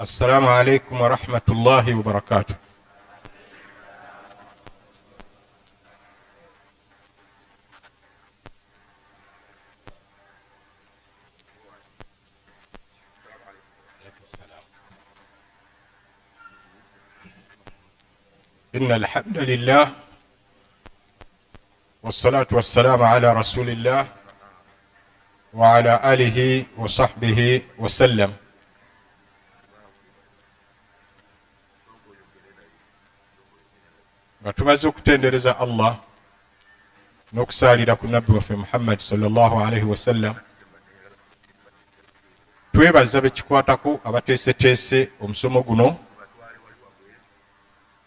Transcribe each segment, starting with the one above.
السلام عليكم ورحمة الله وبركاته. إن الحمد لله والصلاة والسلام على رسول الله وعلى آله وصحبه وسلم. Tumaze okutendereza Allah n'okusalira ku nabbi waffe Muhammad sallallahu alaihi wasallam. Twebaza bekikwatako abateeseteese omusomo guno,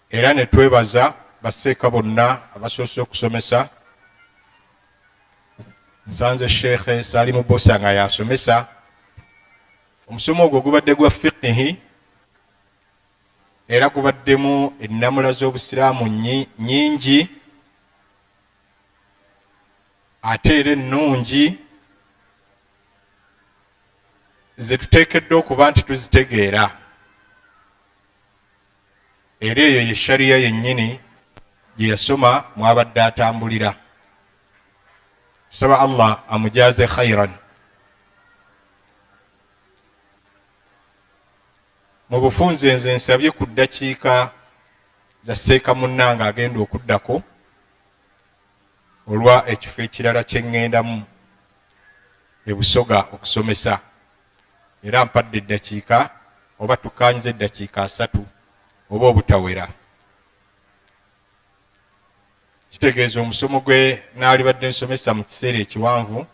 era ne twebaza basseeka bonna abasoose okusomesa. Nsanze Sheikh Salimu Bosa nga yasomesa. Omusomo ogwo gubadde gwa fiqhi, era gubaddemu ennamula z'obusiraamu nnyingi ate era ennungi ze tuteekeddwa okuba nti tuzitegeera. Era eyo ye shariya yennyini gye yasoma mwabadde atambulira. Tusaba Allah amujaaze khairan. Mu bufunze nze nsabye ku ddakiika za sseeka munnanga agenda okuddako olwa ekifo ekirala kye ŋŋendamu e Busoga okusomesa, era mpadde eddakiika oba tukaanyiza eddakiika 3 oba obutawera. Kitegeeza omusomo gwe naali badde nsomesa mu kiseera ekiwanvu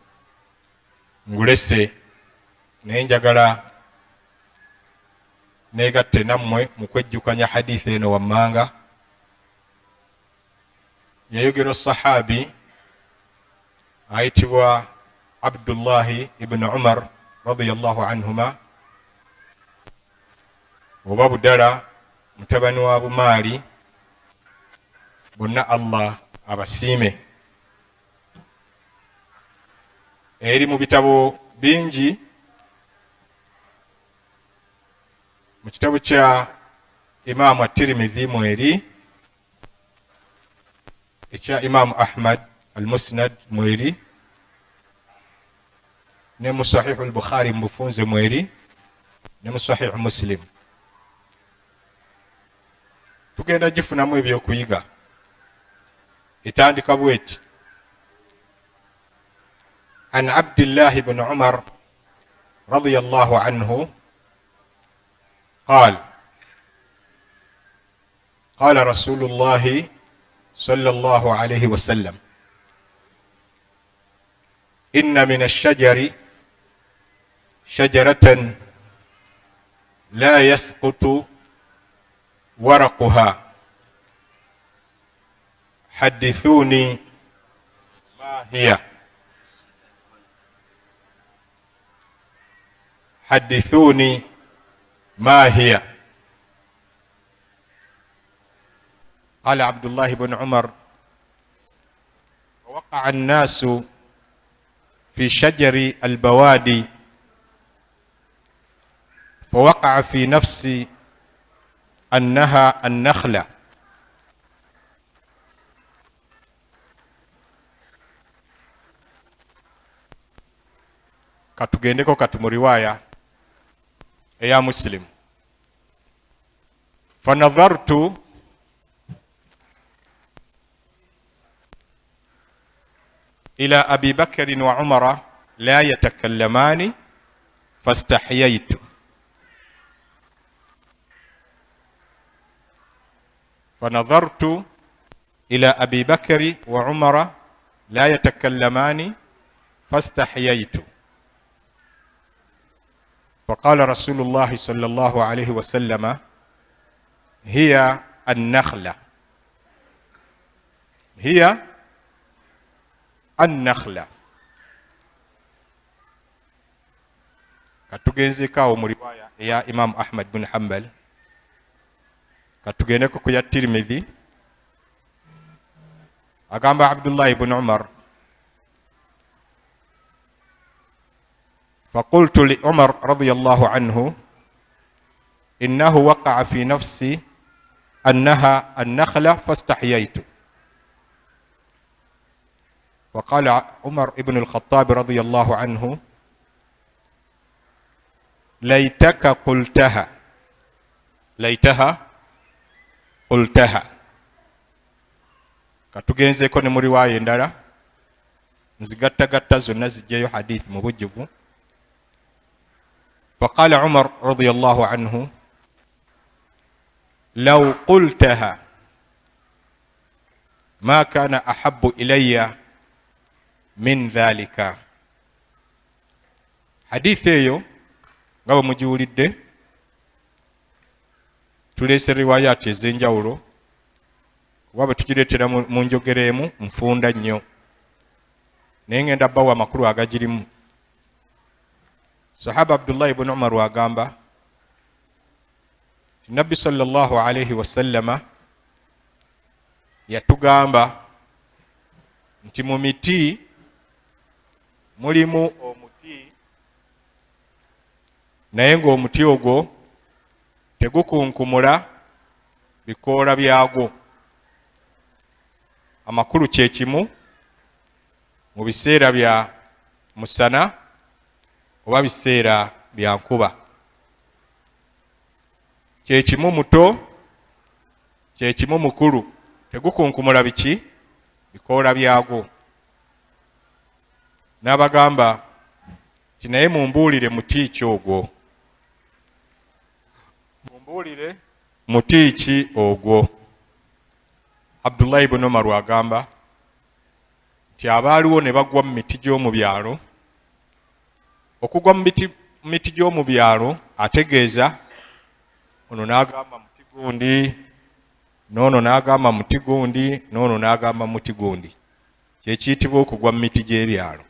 ngulese, naye njagala negatte nammwe mu kwejjukanya hadith eno wammanga. Yayogera sahabi ayitibwa Abdullahi ibn Umar radiyallahu anhuma, oba budala mutabani wa Bumaali, bonna Allah abasiime. Eri mu bitabo bingi, mu kitabu kya Imaamu at-Tirmidhi mweri, ekya Imaamu Ahmad al-Musnad mweri, ne mu Sahihu al-Bukhari mu bufunze mweri, ne mu Sahihu Muslim. Tugenda gifunamu eby'okuyiga. Etandika bweti: an Abdillahi ibn Umar radiyallahu anhu قال قال رسول الله صلى الله عليه وسلم إن من الشجر شجرة لا يسقط ورقها حدثوني ما هي. حدثوني ما هي. قال عبد الله بن عمر: ووقع الناس في شجر البوادي فوقع في نفسي أنها النخلة. katugendeko kati mu riwaya eya Muslim. فنظرت إلى أبي بكر وعمر لا يتكلمان فاستحييت. فنظرت إلى أبي بكر وعمر لا يتكلمان فاستحييت. فقال رسول الله صلى الله عليه وسلم: هي النخلة. هي النخلة. katugenzekaawo mu riwaya eya Imam Ahmad bin Hanbal, katugendeko ku ya Tirmidhi. Agamba Abdullah ibn Umar: فقلت لعمر رضي الله عنه: إنه وقع في نفسي أنها النخلة فاستحييت. وقال عمر بن الخطاب رضي الله عنه ليتك قلتها، ليتها قلتها. Katugenzeeko ne mu riwaaya endala nzigattagatta zonna zijjayo hadith mu bujjuvu. فقال عمر رضي الله عنه لو قلتها ما كان أحب إلي من ذلك. حديث eyo nga bwe mugiwulidde tuleese riwaayaati ez'enjawulo kuba bwe tugireetera mu njogera emu nfunda nnyo naye ngenda bbawo amakulu agagirimu. Sahaba Abdullah ibn Umar wagamba Nabbi sallallahu alayhi wasallama yatugamba nti mu miti mulimu omuti naye ng'omuti ogwo tegukunkumula bikoola byagwo. Amakulu kye kimu mu biseera bya musana oba biseera bya nkuba. Kye kimu muto, kye kimu mukulu, tegukunkumula biki bikoola byagwo. N'abagamba nti naye mumbuulire muti ki ogwo, mumbuulire muti ki ogwo. Abdullah ibn Umar wagamba nti abaaliwo ne bagwa mu miti gy'omu byalo. Okugwa mu miti gy'omu byalo ategeeza ono n'agamba muti gundi, n'ono n'agamba muti gundi, n'ono n'agamba muti gundi. Kye kiyitibwa okugwa mu miti gy'ebyalo.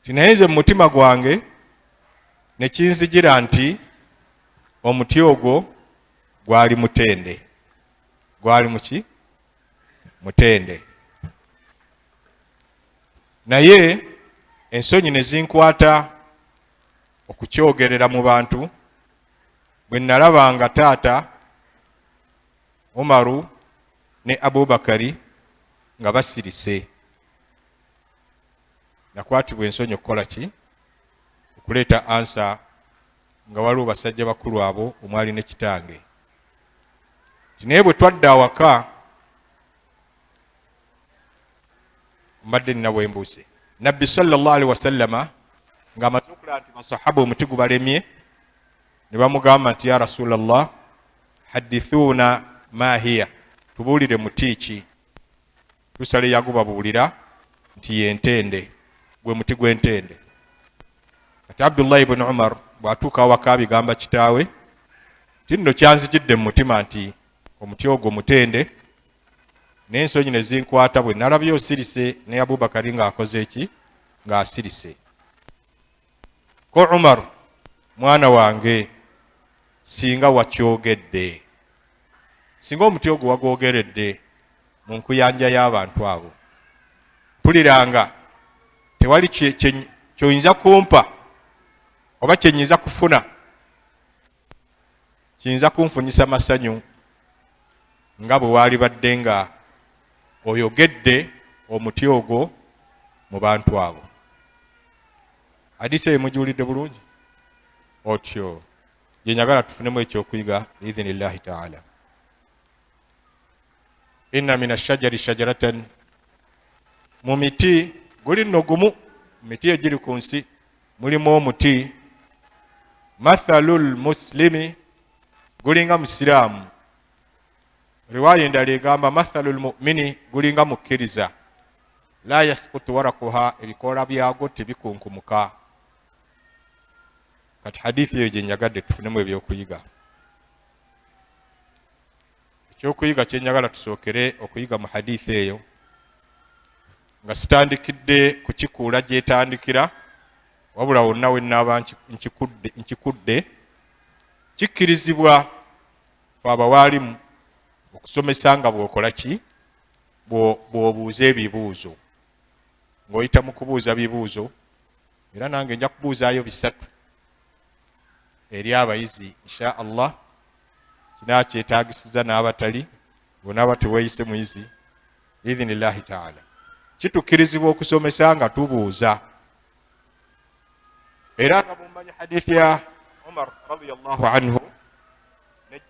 Naye nze mu mutima gwange ne kinzijira nti omuti ogwo gwali mutende. Gwali muki? Mutende. Naye ensonyi ne zinkwata okukyogerera mu bantu bwe nalabanga taata Umaru ne Abubakari nga basirise. Nakwatibwa ensonyi okukola ki? Okuleeta ansa nga waliwo basajja bakulu abo omwali ne kitange. Naye bwe twadda awaka mbadde nina bwembuuse. Nabbi sallallahu alaihi wasallama ng'amaze okulaba nti basahaba omuti gubalemye ne bamugamba nti ya Rasulallah hadithuuna ma hiya, tubuulire muti ki. Tusale yagubabuulira nti yentende, gwe muti gw'entende. Kati Abdullah ibn Umar bw'atuuka awaka bigamba kitaawe nti nno kyanzijidde mu mutima nti omuti ogwo mutende. N'ensonyi ne zinkwata bwe nalabye osirise ne Abubakari ng'akoze eki? Ng'asirise. Ko Umar, mwana wange, singa wakyogedde, singa omuti ogwo wagwogeredde mu nkuyanja y'abantu abo, mpuliranga tewali kyoyinza kumpa oba kyenyinza kufuna kiyinza kunfunyisa masanyu nga bwe waali badde nga oyogedde omuti ogwo mu bantu abo. Hadisi eyo mugiwulidde bulungi? Otyo gye njagala tufunemu ekyokuyiga biidhinillahi taala. Inna min ashajari shajaratan, mu miti guli nno gumu, mu miti egiri ku nsi mulimu omuti mathalul muslimi, gulinga musiraamu. Riwaaya endala egamba mathalul mu'mini, gulinga mukkiriza. La yasqutu warakuha, ebikoola byagwo tebikunkumuka. Kati hadithi eyo gye njagadde tufunemu ebyokuyiga. Ekyokuyiga kye njagala tusookere okuyiga mu hadithi eyo nga sitandikidde kukikuula gyetandikira, wabula wonna we nnaaba nkikudde, kikkirizibwa fe abawaalimu okusomesa nga bw'okola ki? Bw'obuuza ebibuuzo. Ng'oyita mu kubuuza bibuuzo, era nange nja kubuuzaayo 3. eri abayizi insha Allah kinakyetagisiza n'abatali bonaba teweeyise muyizi biidhinillahi taala. Kitukkirizibwa okusomesa nga tubuuza. Era nga mumanyi hadithi ya Umar radiyallahu anhu ne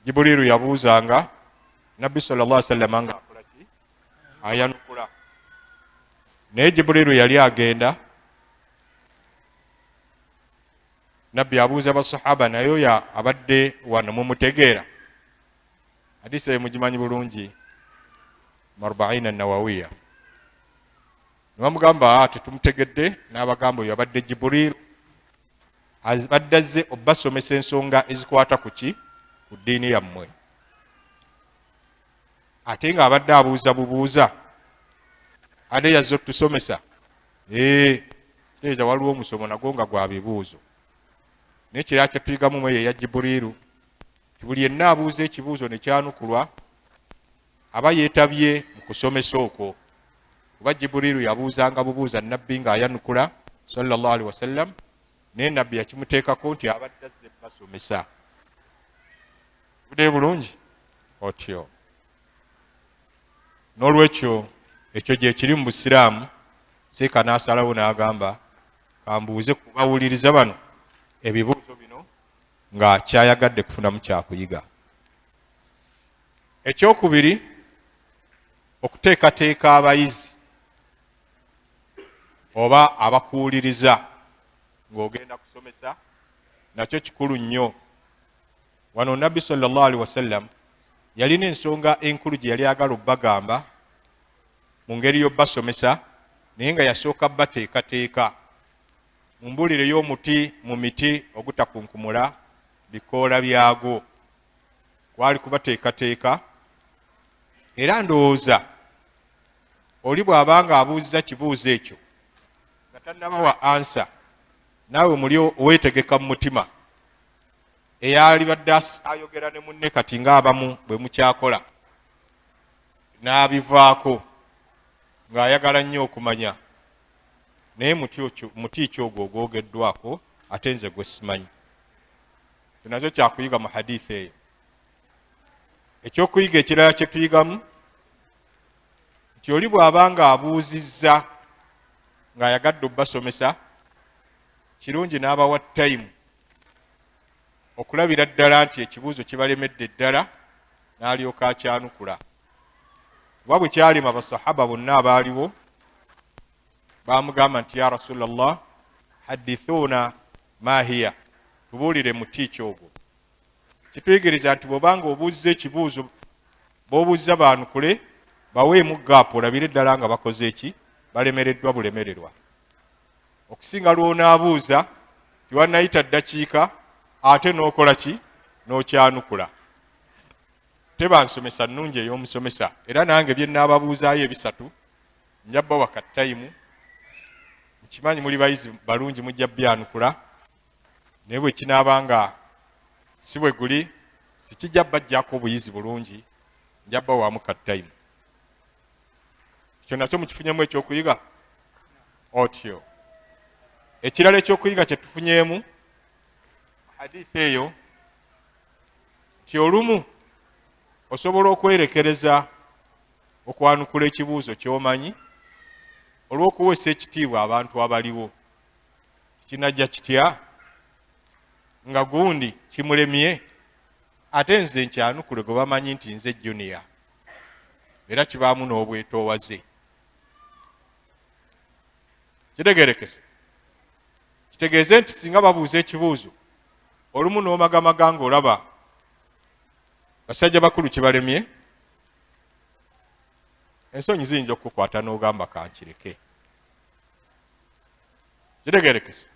Jibrilu yabuuzanga Nabbi sallallahu alaihi wasallam nga akola ki? Ayanukula. Naye Jibrilu yali agenda, Nabbi abuuza basahaba naye oyo abadde wano mumutegeera. Hadisi eyo mugimanyi bulungi, Marbaina Nawawiya. Nibamugamba tetumutegedde, n'abagamba oyo abadde Jibrilu abadde azze obbasomesa ensonga ezikwata ku ki? Ku ddiini yammwe. Ate nga abadde abuuza bubuuza, ate yazze otusomesa. Kitegeeza waliwo omusomo nagwo nga gwa bibuuzo. Naye kira kyetuyigamu mwe ya Jibrilu, buli yenna abuuza ekibuuzo ne kyanukulwa aba yeetabye mu kusomesa okwo. Kuba Jibrilu yabuuzanga bubuuza Nabbi ng'ayanukula sallallahu alaihi wasallam, naye Nabbi yakimuteekako nti abadde azze basomesa. Budde bulungi otyo. N'olwekyo ekyo gye kiri mu Busiraamu, Seeka n'asalawo n'agamba kambuuze kubawuliriza bano ebibuuzo bino nga kyayagadde kufunamu kyakuyiga. Ekyokubiri, okuteekateeka abayizi oba abakuwuliriza ng'ogenda kusomesa, nakyo kikulu nnyo. Wano Nabbi sallallahu alaihi wasallam yalina ensonga enkulu gye yali agala obbagamba mu ngeri y'obbasomesa, naye nga yasooka bateekateeka mu mbuulire y'omuti mu miti ogutakunkumula bikoola byagwo. Kwali kubateekateeka, era ndowooza oli bw'abanga abuuziza kibuuzo ekyo nga tannabawa ansa, naawe muli oweetegeka mu mutima eyali badde ayogera ne munne kati ng'abamu bwe mukyakola n'abivaako ng'ayagala nnyo okumanya, naye muti ki ogwo ogwogeddwako ate nze gwe simanyi. Nakyo kyakuyiga mu hadithi eyo. Ekyokuyiga ekirala kye tuyigamu nti oli bw'abanga abuuzizza ng'ayagadde obbasomesa, kirungi n'abawa tayimu okulabira ddala nti ekibuuzo kibalemedde ddala, n'alyoka akyanukula. Kuba bwe kyalima abasahaba bonna abaaliwo baamugamba nti ya Rasulallah, hadithuuna maahiya, tubuulire muti ki ogwo. Kituyigiriza nti bw'obanga obuuzizza ekibuuzo b'obuuzizza baanukule, baweemu gaapu olabire ddala nga bakoze eki? Balemereddwa bulemererwa. Okusinga lw'onaabuuza tiwannayita ddakiika ate n'okola ki? N'okyanukula. Teba nsomesa nnungi ey'omusomesa, era nange bye nnaababuuzaayo ebisatu nja bbawa ka tayimu. Kimanyi muli bayizi balungi mujja byanukula, naye bwe kinaabanga si bwe guli sikijja bajjako obuyizi bulungi, nja bbawaamu ka tayimu. Ekyo nakyo mukifunyemu ekyokuyiga otyo. Ekirala ekyokuyiga kye tufunyeemu hadithi eyo nti olumu osobola okwerekereza okwanukula ekibuuzo ky'omanyi olw'okuweesa ekitiibwa abantu abaliwo. Kinajja kitya nga gundi kimulemye ate nze nkyanukule gwe bamanyi nti nze junior, era kibaamu n'obwetoowaze. Kitegerekese, kitegeeze nti singa babuuza ekibuuzo olumu n'omagamaga ng'olaba basajja bakulu kibalemye, ensonyi ziyinza okukukwata n'ogamba kankireke. Kitegerekese,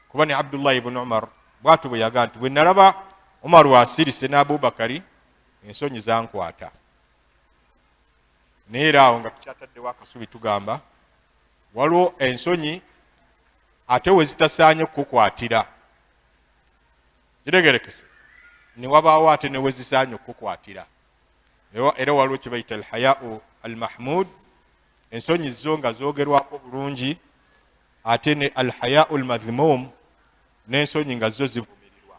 kuba ne Abdullah ibn Umar bw'atyo bwe yagaa nti bwe nalaba Umar wasirise ne Abubakari ensonyi zankwata. Naye era awo nga tukyataddewo akasubi tugamba waliwo ensonyi ate we zitasaanye okukukwatira. Kitegerekese, ne wabaawo ate ne we zisaanye okukukwatira. Era waliwo kye bayita alhayau almahmud, ensonyi zo nga zoogerwako bulungi ate ne alhayau lmadhmum n'ensonyi nga zo zivumirirwa.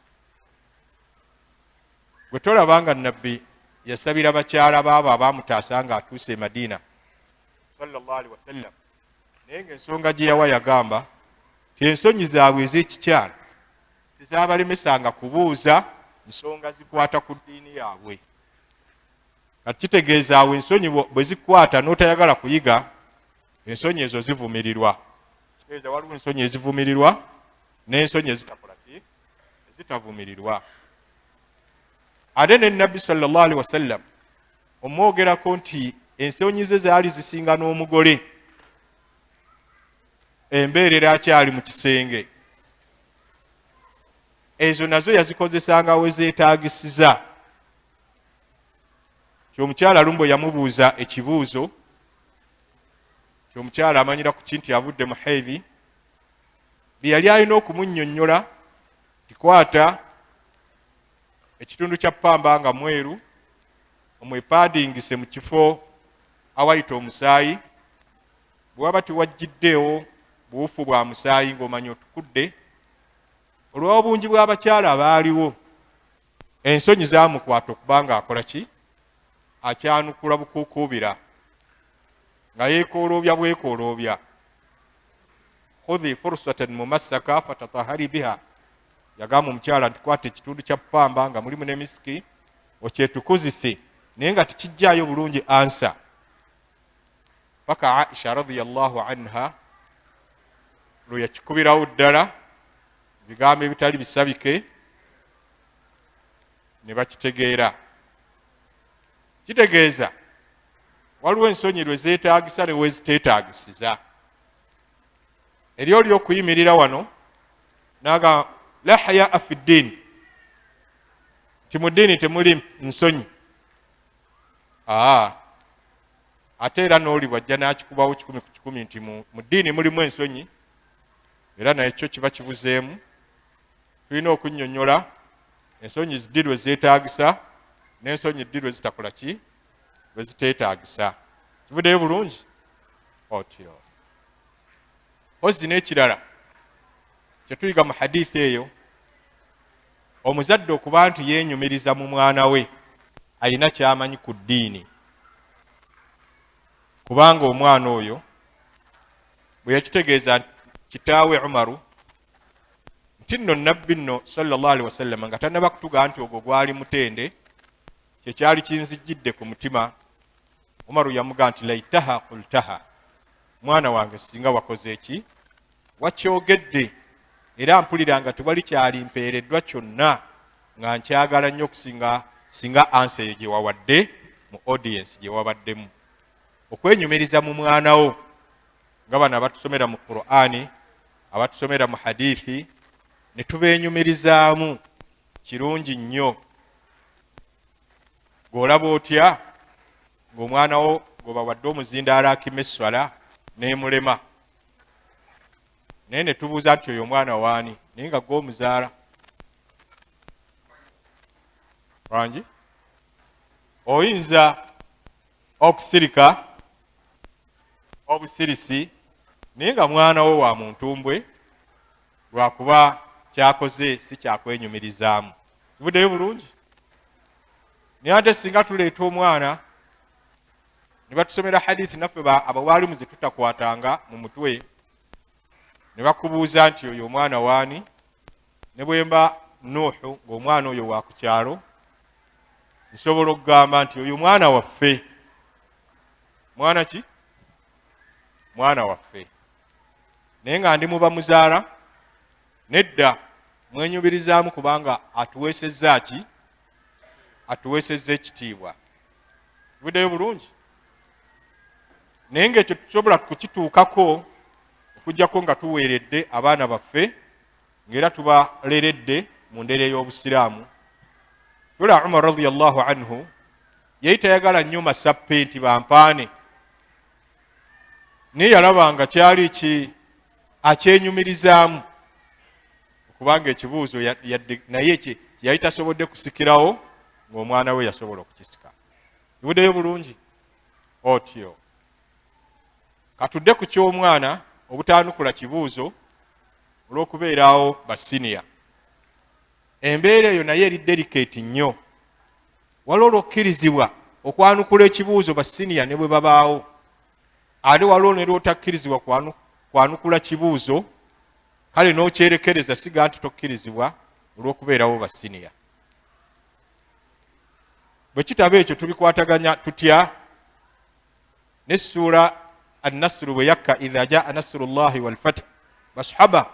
Bwe tolabanga nabbi yasabira bakyala baabo abaamutaasa nga atuuse e Madiina sallallahu alaihi wasallam, naye ng'ensonga gye yawa yagamba ti ensonyi zaabwe ez'ekikyala tezaabalemesanga kubuuza nsonga zikwata ku ddiini yaabwe. Kati kitegeeza awo ensonyi bwe zikwata n'otayagala kuyiga, ensonyi ezo zivumirirwa. Kitegeeza waliwo ensonyi ezivumirirwa n'ensonyi ezitakola ki, ezitavumirirwa. Ate ne Nabbi sallallahu alaihi wasallam omwogerako nti ensonyi ze zaali zisinga n'omugole, embeerera akyali mu kisenge, ezo nazo yazikozesanga we zeetaagisiza. Kyomukyala lumbo yamubuuza ekibuuzo, kyomukyala amanyira ku kinti avudde mu haidhi, bye yali alina okumunnyonnyola tikwata ekitundu kya ppamba nga mweru omwepaadingise mu kifo awayita omusaayi, bwe waba tiwajjiddeewo buwufu bwa musaayi ng'omanya otukudde, olw'obungi bw'abakyala abaaliwo ensonyi zaamukwata okuba nga akola ki, akyanukula bukuukuubira nga yeekooloobya bwekooloobya. khudhi fursatan mumassaka fatatahari biha, yagamba omukyala nti kwata ekitundu kya ppamba nga mulimu ne misiki okyetukuzise, naye nga tikijjaayo bulungi ansa. Paka Aisha radhiyallahu anha lwe yakikubirawo ddala ebigambo ebitali bisabike ne bakitegeera. Kitegeeza waliwo ensonyi lwe zeetaagisa ne weziteetaagisiza. Eryo ly'okuyimirira wano naga la hayaa fi ddiini, nti mu ddiini temuli nsonyi. Ate era n'oli bwajja n'akikubawo 100 ku 100 nti mu ddiini mulimu ensonyi, era naye kyo kiba kibuzeemu. Tulina okunnyonnyola ensonyi ddi lwe zeetaagisa n'ensonyi ddi lwe zitakola ki, lwe ziteetaagisa. Kivuddeyo bulungi otyo. Ozi n'ekirala kye tuyiga mu hadithi eyo, omuzadde okuba nti yeenyumiriza mu mwana we alina ky'amanyi ku ddiini, kubanga omwana oyo bwe yakitegeeza kitaawe Umaru nti nno nabbi nno sallallahu alaihi wasallam nga tannaba kutuga nti ogwo gwali mutende, kyekyali kinzijjidde ku mutima. Umaru yamugaa nti laitaha qultaha, mwana wange singa wakoze eki, wakyogedde, era mpulira nga tewali kyalimpeereddwa kyonna nga nkyagala nnyo okusinga singa ansa eyo gye wawadde mu audience gye wabaddemu. Okwenyumiriza mu mwana wo nga bano abatusomera mu Qur'ani, abatusomera mu hadithi, ne tubeenyumirizaamu kirungi nnyo. Gw'olaba otya ng'omwana wo gwebawadde omuzindaalo akima esswala n'emulema, naye ne tubuuza nti oyo omwana waani, naye nga gw'omuzaala wangi, oyinza okusirika obusirisi, naye nga mwana wo wa muntu mbwe, lwakuba kyakoze si kyakwenyumirizaamu. Kivuddeyo bulungi. Naye ate singa tuleeta omwana ne batusomera hadithi naffe abawaalimu ze tutakwatanga mu mutwe, ne bakubuuza nti oyo omwana waani, ne bwemba Nuuhu ng'omwana oyo wa ku kyalo, nsobola okugamba nti oyo mwana waffe. Mwana ki? Mwana waffe. Naye nga ndi muba muzaala, nedda mwenyubirizaamu kubanga atuweesezza ki? Atuweesezza ekitiibwa. Kivuddeyo bulungi. Naye ng'ekyo tusobola kukituukako okuggyako nga tuweeredde abaana baffe, ng'era tubaleredde mu ndere y'Obusiraamu. Tula Umar radhiyallahu anhu yali tayagala nnyo masappenti bampaane, naye yalabanga kyali akyenyumirizaamu okubanga ekibuuzo naye yali tasobodde kusikirawo ng'omwana we yasobola okukisika. Kivuddeyo bulungi otyo. Katudde ku ky'omwana obutaanukula kibuuzo olw'okubeerawo basiniya. Embeera eyo naye eri delicate nnyo. Waliwo olw'okkirizibwa okwanukula ekibuuzo basiniya ne bwe babaawo, ate waliwo ne lw'otakkirizibwa kwanukula kibuuzo, kale n'okyerekereza siga nti tokkirizibwa olw'okubeerawo basiniya. Bwe kitaba ekyo tubikwataganya tutya ne ssuura An-Nasr bwe yakka idha jaa nasrullahi wal fath. Basahaba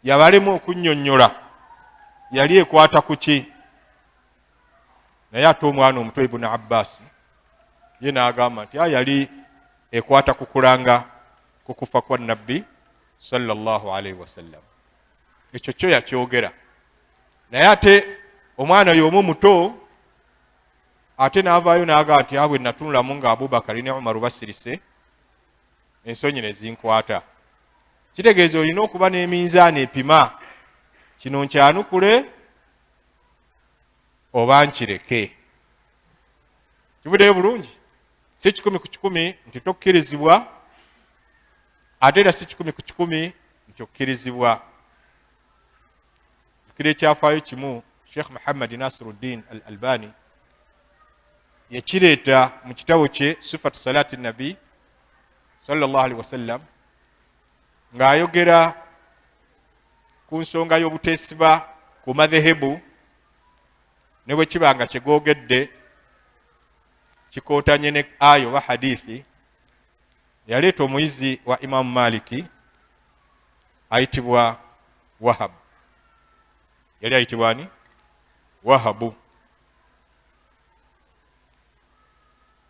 yabalemu okunnyonnyola yali ekwata ku ki? Naye ate omwana omuto Ibn Abbas ye n'agamba nti yali ekwata ku kulanga ku kufa kwa Nabbi sallallahu alaihi wasallam. Ekyo kyo yakyogera. Naye ate omwana y'omu muto ate n'avaayo n'agamba nti bwe natunulamu nga Abubakar ne Umar basirise ensonyi ne zinkwata. Kitegeeza olina okuba n'eminzaani epima kino nkyanukule oba nkireke. Kivuddeyo bulungi. Si 100 ku 100 nti tokkirizibwa, ate era si 100 ku 100 nti okkirizibwa. Kiri ekyafaayo kimu Sheikh Muhammad Nasiruddin Al-Albani yakireeta mu kitabo kye Sifatu Salati Nabi sallallahu alaihi wasallam ng'ayogera ku nsonga y'obuteesiba ku madhehebu ne bwe kiba nga kyegoogedde kikootanye ne ayo oba hadithi. Yaleeta omuyizi wa Imamu Maliki ayitibwa Wahab. Yali ayitibwa ani? Wahabu.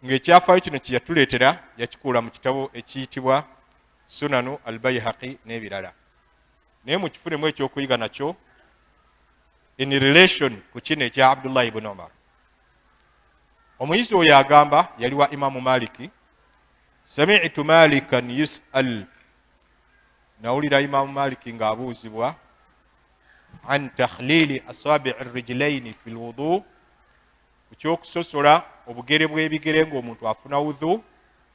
Ng'ekyafaayo kino kye yatuleetera yakikuula mu kitabo ekiyitibwa Sunanu al-Bayhaqi n'ebirala. Naye mu kifunemu ekyokuyiga nakyo in relation ku kino ekya Abdullah ibn Umar. Omuyizi oyo agamba yali wa Imamu Maliki, sami'tu Malikan yus'al, nawulira Imamu Maliki ng'abuuzibwa an takhlili asabi' ar-rijlaini fi al-wudu, ekyokusosola obugere bw'ebigere ng'omuntu afuna wudhu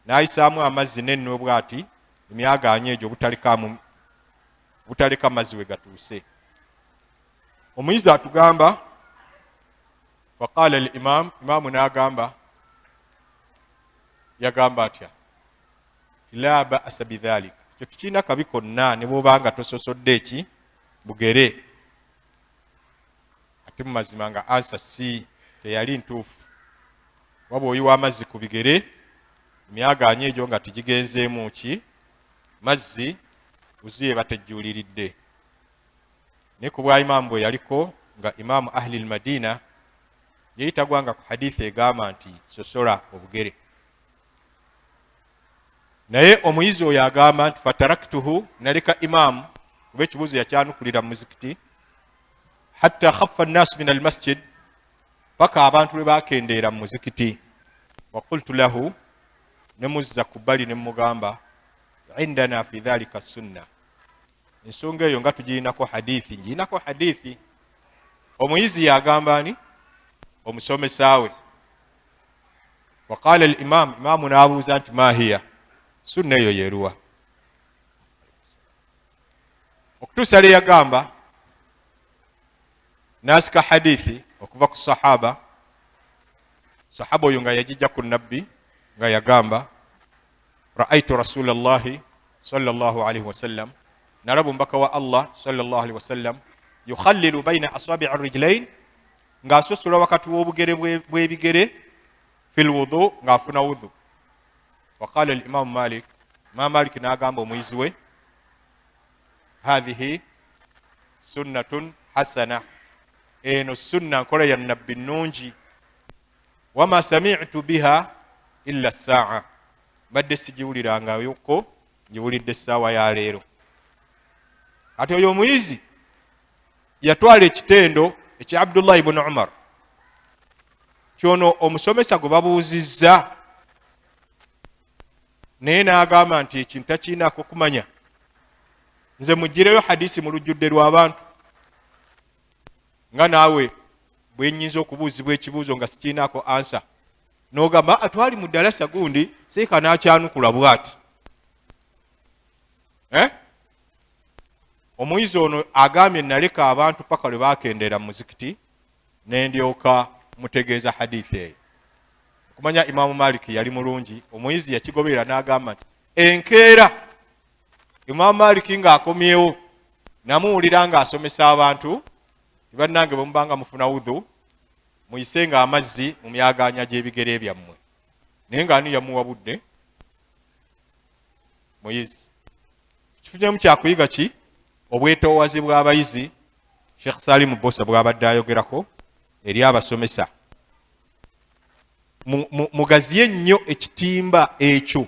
n'ayisaamu amazzi n'enno bw'ati emyagaanyo egyo butaleka amazzi we gatuuse. Omuyizi atugamba faqala al-imam, imaamu n'agamba, yagamba atya, la ba'asa bidhalik, ekyo tukirina kabi konna ne bw'obanga tososodde eki bugere. Ate mu mazima nga ansa si teyali ntuufu. Waba oyiwa amazzi ku bigere, emyagaanyo egyo nga tigigenzeemu ki mazzi, uziye batejjuuliridde. Ne ku bwa imaamu bwe yaliko nga imaamu ahli al-Madina yeyitagwanga ku hadithi egamba nti sosola obugere. Naye omuyizi oyo agamba nti fataraktuhu, naleka imaamu kuba ekibuuzo yakyanukulira mu muzikiti, hatta khaffa an-nas min al-masjid, paka abantu lwe bakendeera mu muzikiti. Wa qultu lahu, ne muzza ku bbali ne mugamba, indana fi dhalika sunna, ensonga eyo nga tugirinako hadithi, ngirinako hadithi. Omuyizi yagamba ani? Omusomesa we. Waqala al-imam, imaamu n'abuuza nti mahiya, sunna eyo yeruwa? Okutuusa le yagamba n'asika hadithi okuva ku sahaba oyo nga yagijja ku nabbi nga yagamba, ra'aytu rasulallahi sallallahu alaihi wasallam, nalaba omubaka wa Allah sallallahu alaihi wasallam, yukhallilu baina asabi' ar-rijlain, ng'asosola wakati w'obugere bw'ebigere, fil wudu, ng'afuna wudhu. Waqala al-imam Malik, Imam Malik n'agamba omuyizi we, hadhihi sunnatun hasana, eno sunna nkola ya nabbi nnungi. Wama sami'tu biha illa as-sa'a, badde sigiwuliranga yokko, ngiwulidde essaawa ya leero. Ate oyo omuyizi yatwala ekitendo ekya Abdullah ibn Umar, kyono omusomesa gwe babuuzizza, naye n'agamba nti ekintu takiinaako kumanya, nze mugireyo hadisi mu lujjudde lw'abantu, nga naawe bwe nnyinza okubuuzibwa ekibuuzo nga sikiinaako ansa, n'ogamba atwali mu ddalasa gundi seeka n'akyanukula bw'ati. Omuyizi ono agambye naleka abantu paka lwe bakendera mu muzikiti ne ndyoka mutegeeza hadith eyo. Okumanya Imaamu Maliki yali mulungi, omuyizi yakigoberera n'agamba nti enkeera Imaamu Maliki ng'akomyewo namuwulira ng'asomesa abantu, bannange bwe mubanga mufuna udhu muyisenga amazzi mu myaganya gy'ebigere byammwe. Naye ng'ani yamuwabudde? Muyizi. Tufunemu kyakuyiga ki? Obwetoowazi bw'abayizi Sheikh Salim Bosa bw'abadde ayogerako eri abasomesa. Mugaziye nnyo ekitimba ekyo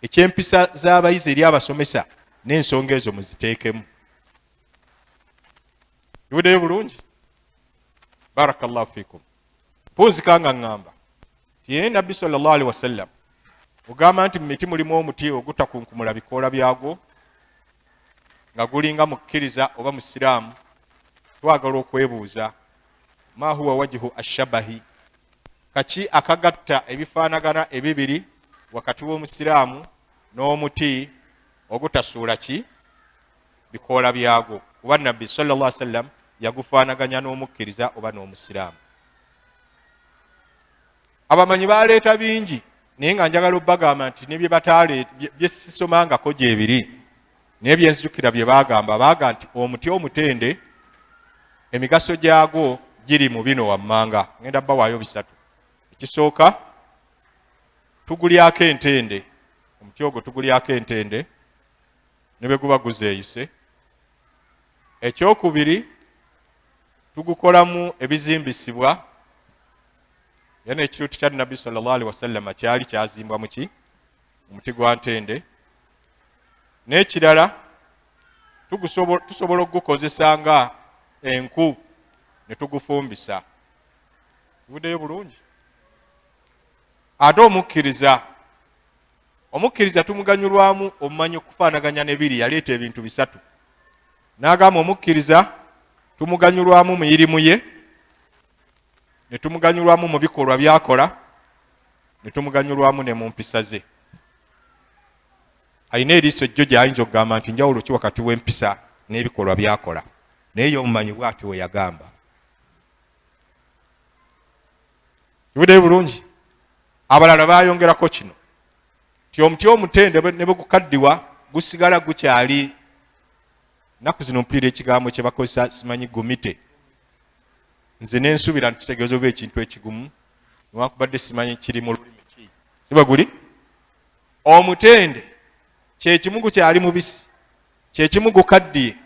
eky'empisa z'abayizi eri abasomesa n'ensonga ezo muziteekemu. Iwudeyo bulungi? Barakallahu fikum. Mpuuzikanga ngamba ye Nabbi sallallahu alaihi wasallam ugamba nti mu miti mulimu omuti ogutakunkumula bikoola byagwo nga gulinga mukkiriza oba musiraamu. Twagala okwebuuza ma huwa wajhu ashabahi, kaki akagatta ebifaanagana ebibiri wakati w'omusiraamu n'omuti ogutasuula ki bikoola byagwo? Kuba Nabbi sallallahu alaihi wasallam yagufaanaganya n'omukkiriza oba n'omusiraamu. Abamanyi baleeta bingi naye nga njagala obbagamba nti nebye bataale bye sisomangako gyebiri naye byenzijukira bye baagamba nti omuti omutende emigaso gyagwo giri mu bino wammanga. Ngenda bbawaayo bisatu. Ekisooka, tugulyako entende. Omuti ogwo tugulyako entende ne bwe guba guzeeyuse. Ekyokubiri, tugukolamu ebizimbisibwa. Yana ekiruuti kya Nabbi sallallahu alaihi wasallam kyali kyazimbwa muki? Omuti gwa ntende. N'ekirala, tusobola okugukozesa nga enku ne tugufumbisa. Iwuddeyo bulungi? Ate omukkiriza tumuganyulwamu omumanyi okufaanaganya nebiri. Yaleeta ebintu bisatu. N'agamba omukkiriza tumuganyulwamu muyirimu ye, ne tumuganyulwamu mu bikolwa by'akola, ne tumuganyulwamu ne mu mpisa ze. Ayina eriiso jjo gy'ayinza okugamba nti njawulo ki wakati w'empisa n'ebikolwa by'akola, naye y'omumanyi bw'atyo we yagamba. Iwuddeyo bulungi? Abalala baayongerako kino ti omuti omutende ne bwe gukaddiwa gusigala gukyali. Naku zino mpulira ekigambo kye bakozesa simanyi gumite. Nze nensuubira nti kitegeeza oba ekintu ekigumu newankubadde simanyi kiri mu lulimi ki. Siba guli? Omutende kyekimu gukyali mubisi, kyekimu gukaddiye,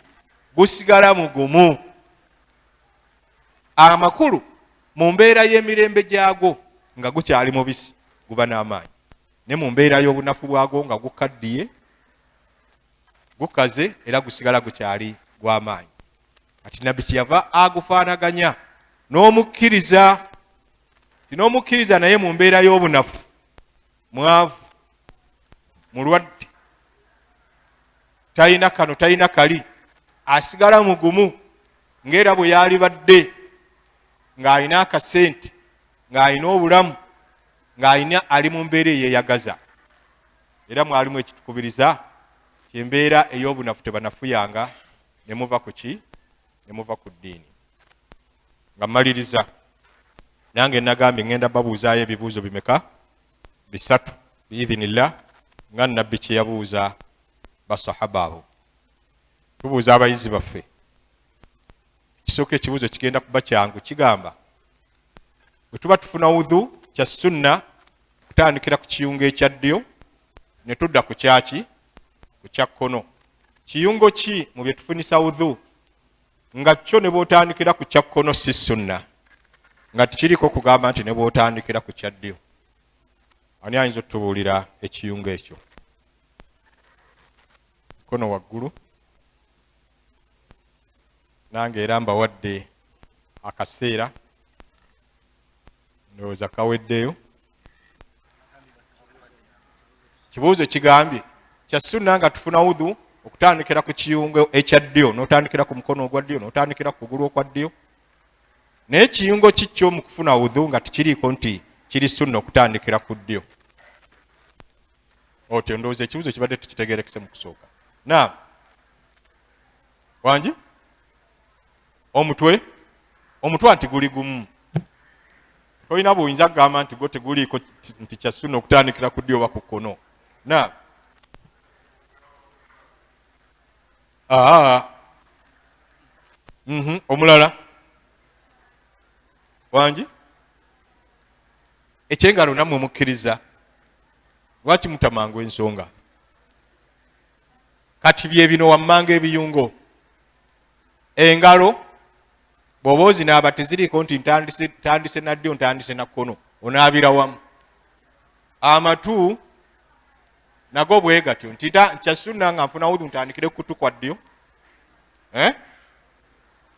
gusigala mugumu. Amakulu mu mbeera y'emirembe gyagwo nga gukyali mubisi guba n'amaanyi, ne mu mbeera y'obunafu bwagwo nga gukaddiye, gukaze era gusigala gukyali gw'amaanyi. Ati Nabbi kyeyava agufaanaganya n'omukkiriza. N'omukkiriza naye mu mbeera y'obunafu, mwavu, mulwadde, talina kano talina kali, asigala mugumu ng'era bwe yalibadde, ng'alina akasente, ng'alina obulamu, ng'alina ali mu mbeera eyeeyagaza. Era mwalimu ekitukubiriza kyembeera ey'obunafu tebanafuyanga ne muva ku ki? Ne muva ku ddiini. Nga mmaliriza, nange nagambye ngenda babuuzaayo ebibuuzo bimeka? Bisatu biidhinillah, nga Nabbi kye yabuuza basahaba abo. Tubuuza abayizi baffe. Ekisooka ekibuuzo kigenda kuba kyangu, kigamba bwe tuba tufuna udhu kya sunna kutandikira ku kiyungo ekya ddyo ne tudda ku kyaki? Ku kya kkono. Kiyungo ki mu bye tufunisa udhu nga kyo ne bw'otandikira ku kya kkono si sunna, nga tikiriko kugamba nti ne bw'otandikira ku kya ddyo? Ani ayinza otubuulira ekiyungo ekyo? Kono waggulu. Nange era mbawadde akaseera, ndowooza kaweddeyo. Kibuuzo kigambye kya sunna nga tufuna udhu okutandikira ku kiyungo ekya ddyo n'otandikira ku mukono ogwa ddyo n'otandikira ku kugulu okwa ddyo. Naye ekiyungo kikyo mu kufuna udhu nga tikiriiko nti kiri sunna okutandikira ku ddyo? Otyo ndowooza ekibuuzo kibadde tukitegeerekese mu kusooka. na wangi omutwe nti guli gumu tolina buyinza kugamba nti gwo teguliiko nti kya sunna okutandikira ku ddyo oba ku kkono na omulala wangi ekyengalo nammwe mukkiriza lwaki mutamangu ensonga kati bye bino wammanga ebiyungo engalo bw'oba ozinaaba teziriiko nti ntandise na ddyo ntandise na kkono onaabira wamu amatu nago bwe gatyo nti kya sunna nga nfuna udhu ntandikire kutu kwa ddyo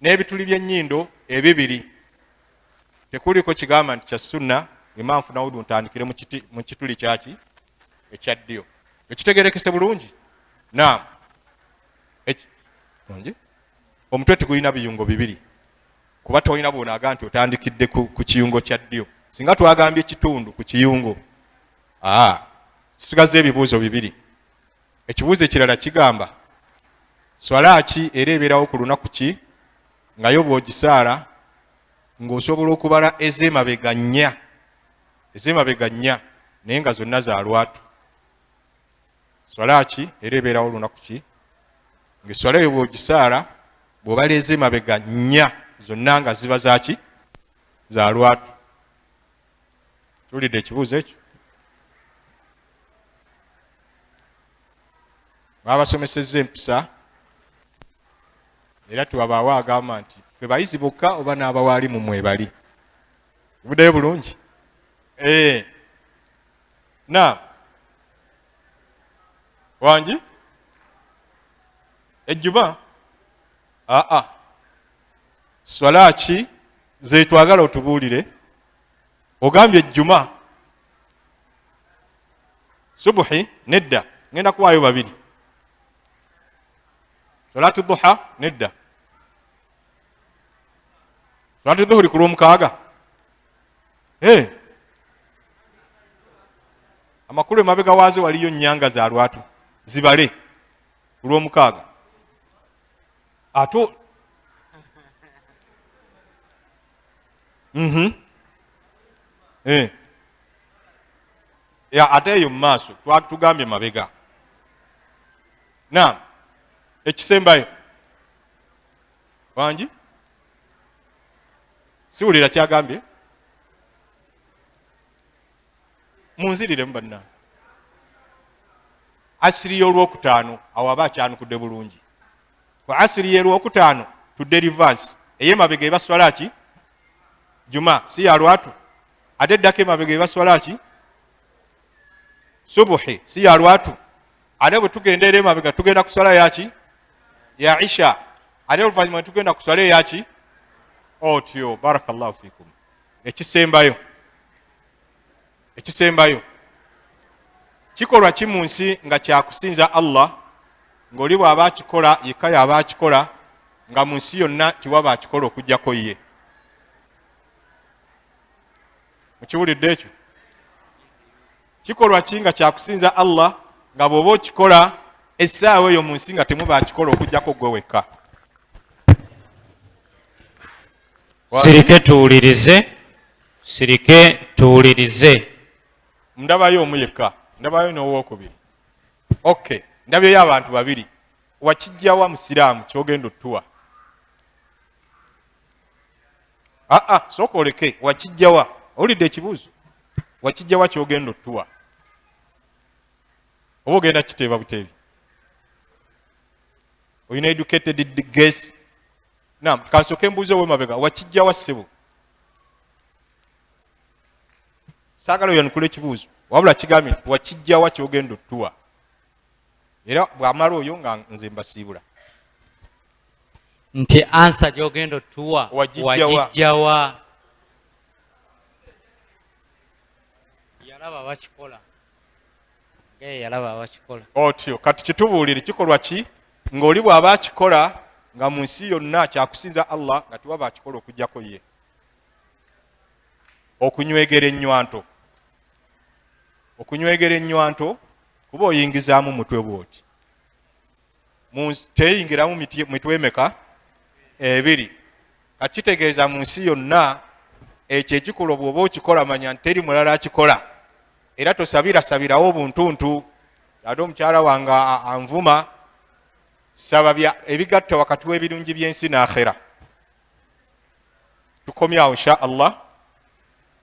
n'ebituli by'ennyindo ebibiri tekuliko kigamba nti kya sunna ngema nfuna udhu ntandikire mu kituli kyaki ekya ddyo ekitegerekese bulungi na omutwe tegulina biyungo bibiri kuba tolina bwonaaga nti otandikidde ku kiyungo kya ddyo singa twagambye ekitundu ku kiyungo situgaze ebibuuzo bibiri ekibuuzo ekirala kigamba swala ki era ebeerawo ku lunaku ki nga yo bw'ogisaala ng'osobola okubala ez'emabega nnya naye nga zonna za lwatu swala ki era ebeerawo olunaku ki ng'eswala eyo bw'ogisaala bw'obala ez'emabega nnya zonna nga ziba zaki za lwatu tuwulidde ekibuuzo ekyo baabasomesezza empisa era tewabaawo agamba nti fe bayizi bokka oba n'abawaalimu mwebali buddeyo bulungi na wangi ejjuma swala ki zetwagala otubuulire ogambye ejjuma subuhi nedda ngenda kuwaayo babiri salatu duha nedda salatu dhuhuri ku lwomukaaga amakulu emabega waazo waliyo nnyanga za lwatu zibale ku lwomukaaga ate ate eyo mu maaso tugambye mabega na ekisembayo wangi siwulira kyagambye munziriremu banna asiri y'olwokutaano awo aba akyanukudde bulungi ku asiri y'olwokutaano tudde rivers ey'emabega eba swala ki juma si ya lwatu ate eddako emabega eba swala ki subuhi si ya lwatu ate bwe tugenda era emabega tugenda ku swala yaki ya isha ate oluvannyuma tugenda ku swala eyaki otyo barakallahu fikum ekisembayo kikolwa ki mu nsi nga kyakusinza Allah ng'oli bw'aba akikola yekka y'aba akikola nga mu nsi yonna tiwaba akikola okuggyako ye mukiwulidde ekyo kikolwa ki nga kyakusinza Allah nga bw'oba okikola essaawa eyo mu nsi nga temuba akikola okuggyako gwe wekka sirike tuwulirize ndabayo omu yekka ndabayo n'owookubiri okay ndabyeyo abantu babiri wakijjawa musiraamu kyogenda otuwa sooka oleke wakijjawa owulidde ekibuuzo wakijjawa kyogenda otuwa oba ogenda kiteeba buteebi olina educated guess kansooke embuuzo ow'emabega wakijjawa ssebo saagala oyanukula ekibuuzo wabula kigambye nti wakijjawa kyogenda otuwa era bw'amala oyo nga nze mbasiibula nti ansa gyogenda otuwa wagijjawa yalaba bakikola otyo kati kitubuulire kikolwa ki ng'oli bw'aba akikola nga mu nsi yonna kyakusinza Allah nga tiwaba akikola okuggyako ye okunywegera ennywanto kuba oyingizaamu mutwe bw'oti teyingiramu mitwe emeka ebiri kakitegeeza mu nsi yonna ekyo ekikola bw'oba okikola manya nti teri mulala akikola era tosabirasabirawo obuntuntu ate omukyala wange anvuma saba ebigatta wakati w'ebirungi by'ensi n'akhera tukomyawo insha allah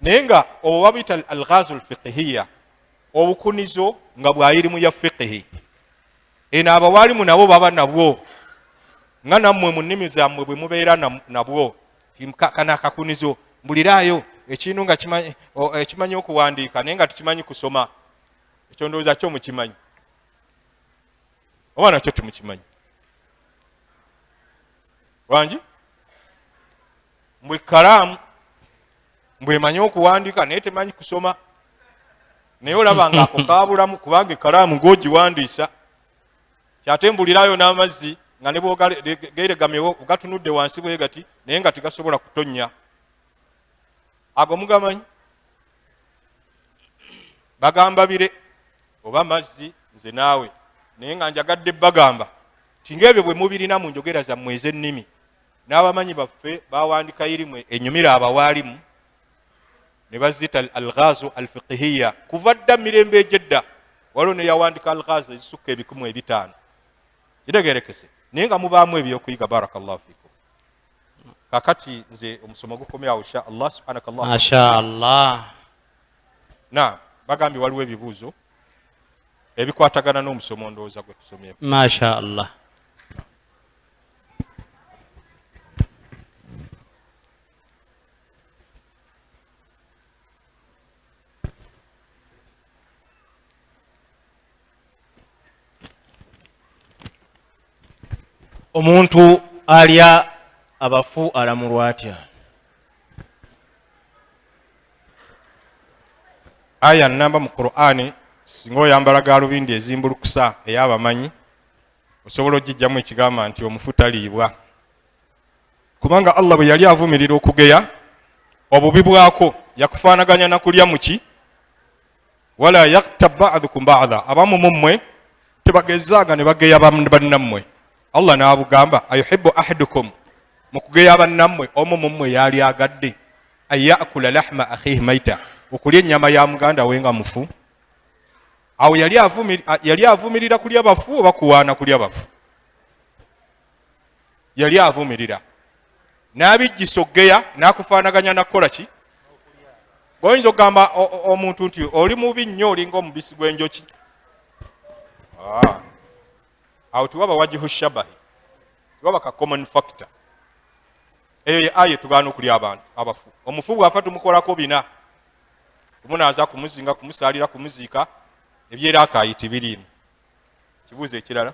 naye nga obwo babiyita alghazu alfiqhiya obukunizo nga bwayirimu ya fiqhi eno abawalimu nabo baba nabwo nga nammwe mu nnimi zammwe bwe mubeera nabwo kana akakunizo mbuliraayo ekintu nga ekimanyi okuwandiika naye nga tukimanyi kusoma ekyo ndowooza kyo mukimanyi oba nakyo temukimanyi wangi mbwe kalaamu mbwemanyi okuwandiika naye temanyi kusoma naye olaba nga ako kabulamu kubanga ekalaamu ng'ogiwandiisa kyate mbulirayo n'amazzi nga ne bwogeregamyewo ogatunudde wansi bwe gati naye nga tegasobola kutonnya ago mugamanyi bagamba bire oba mazzi nze naawe naye nga njagadde bagamba tingaebyo bwe mubirina mu njogera zammwe ez'ennimi n'abamanyi baffe bawandika irimu enyumira abawaalimu ne bazita alghazu alfiqhiya kuva dda mirembe egyedda waliwo ne yawandika alghazu ezisukka 1500 kitegerekese naye nga mubaamu ebyokuyiga barakallahu fikum kakati nze omusomo gukomyawo insha allah subhanakallah masha allah na bagambye waliwo ebibuuzo ebikwatagana n'omusomo ndowooza gwe tusomyeko masha allah omuntu alya abafu alamulwa atya? aya namba mu qur'ani singa oyambala galubindi ezimbulukusa ey'abamanyi osobola ogijjamu ekigamba nti omufu taliibwa kubanga allah bwe yali avumirira okugeya obubi bwako yakufaanaganya nakulya muki wala yaktab ba'dukum ba'da abamu mummwe tebagezaaga ne bageya bannammwe allah n'abugamba ayuhibbu ahadukum mu kugeya bannammwe omu mummwe yali agadde ayakula lahma akhihi maita okulya ennyama ya muganda we nga mufu awo yali avumirira kulya bafu oba kuwaana kulya bafu yali avumirira n'abijjisa ogeya n'akufaanaganya nakukola ki goyinza okugamba omuntu nti oli mubi nnyo olinga omubisi gw'enjoki awo tiwaba wajihu shabahi tiwaba ka common factor eyo ye aya tugaana okulya abantu abafu omufu bwafa tumukolako bina tumunaaza kumuzinga kumusaalira kumuziika ebyera akayiti birimu kibuuzo ekirala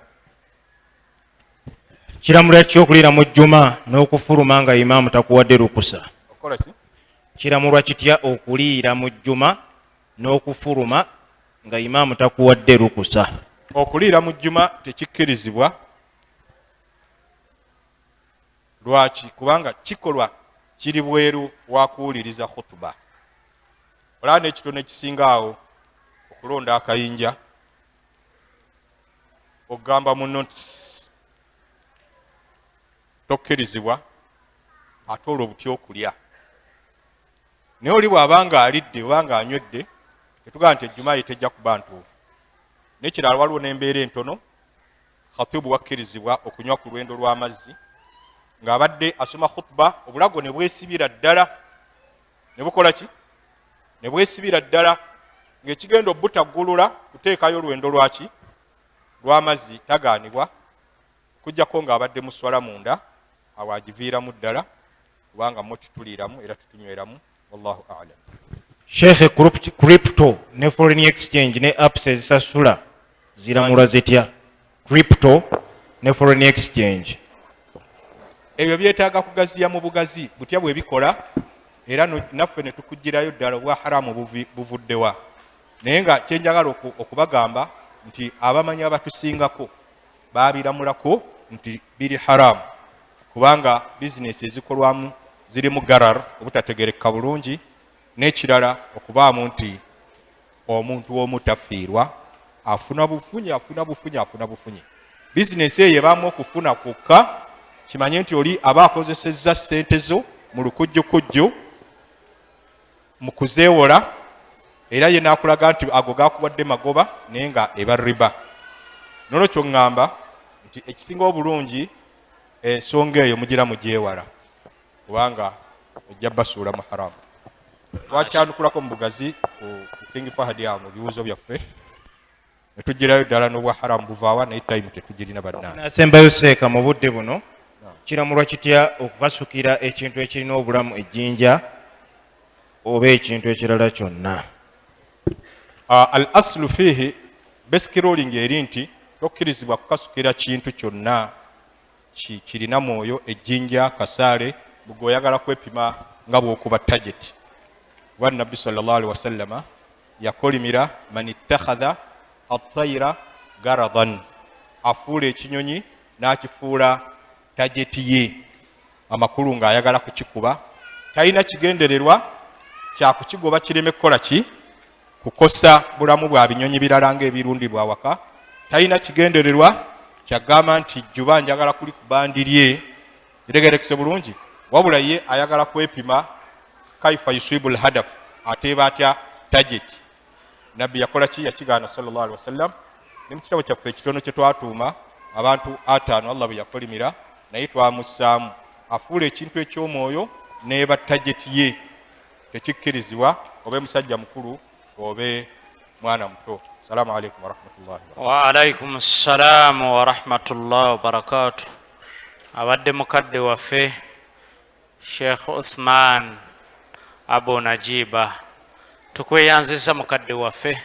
kiramula ekyokuliira mu jjuma n'okufuluma nga imaamu takuwadde lukusa okola ki kiramulwa kitya okuliira mu jjuma n'okufuluma nga imaamu takuwadde lukusa okuliira mu jjuma tekikkirizibwa lwaki kubanga kikolwa kiri bweru wa kuwuliriza khutuba olaba n'ekitono ekisinga awo okulonda akayinja okugamba muno tokkirizibwa ate olwo butya okulya naye oli bw'abanga alidde obanga anywedde tetugamba nti ejjuma ye tejja kuba ntuufu n'ekirala waliwo n'embeera entono khatibu wakkirizibwa okunywa ku lwendo lw'amazzi ng'abadde asoma khutuba obulago ne bwesibira ddala ne bukola ki ne bwesibira ddala ng'ekigenda obutaggulula kuteekayo olwendo lwaki lw'amazzi tagaanibwa kujjako ng'abadde muswala munda awo agiviiramu ddala kubanga mo tituliiramu era tutunyweramu wallahu a'lam. sheikh crypto ne foreign exchange ne apps ezisasula ziramulwa zitya? Crypto ne foreign exchange ebyo byetaaga kugaziya mu bugazi butya bwe bikola era naffe ne tukugirayo ddala obwa haramu buvuddewa naye nga kyenjagala okubagamba nti abamanyi abatusingako baabiramulako nti biri haramu kubanga bizinesi ezikolwamu zirimu garar obutategereka bulungi n'ekirala okubaamu nti omuntu omu tafiirwa afuna bufunyi bizinesi eyo ebaamu okufuna kwokka kimanye nti oli aba akozesezza ssente zo mu lukujjukujju mu kuzeewola, era ye n'akulaga nti ago gakuwadde magoba naye nga eba riba. Nolwekyo ŋŋamba nti ekisinga obulungi ensonga eyo mugira mugyewala kubanga ejja basuula mu haramu. Twakyanukulako mu bugazi ku King Fahad awo mu bibuuzo byaffe ne tugirayo ddala n'obwa haramu buvaawa naye time tetugirina bannange. Nasembayo seeka mu budde buno kiramulwa kitya okukasukira ekintu ekirina obulamu ejjinja oba ekintu ekirala kyonna? Al aslu fihi basic ruling eri nti tokkirizibwa kukasukira kintu kyonna kirina mwoyo, ejjinja, kasaale bweoyagala kwepima nga bw'okuba target. Wa Nabbi sallallahu alaihi wasallama yakolimira man ittakhadha at-tayra garadan, afuula ekinyonyi n'akifuula target ye, amakulu ng'ayagala kukikuba, talina kigendererwa kya kukigoba kireme kukola ki kukosa bulamu bwa binyonyi birala ng'ebirundibwa awaka. Talina kigendererwa kyagamba nti jjuba njagala kuli kubandirye, kitegeerekese bulungi, wabula ye ayagala kwepima kaifa yusibul hadaf, ateeba atya target. Nabbi yakola ki? Yakigaana sallallahu alaihi wasallam. Ne mu kitabo kyaffe ekitono kye twatuuma abantu 5 Allah bwe yakolimira naye twamussaamu afuula ekintu eky'omwoyo n'eba target ye, tekikkirizibwa obe musajja mukulu obe mwana muto. Assalamu alaikum warahmatullahi wabarakatuh. Wa alaikum assalam warahmatullahi wabarakatuh. Abadde mukadde waffe Sheikh Uthuman Abu Najeebah, tukweyanziza mukadde waffe.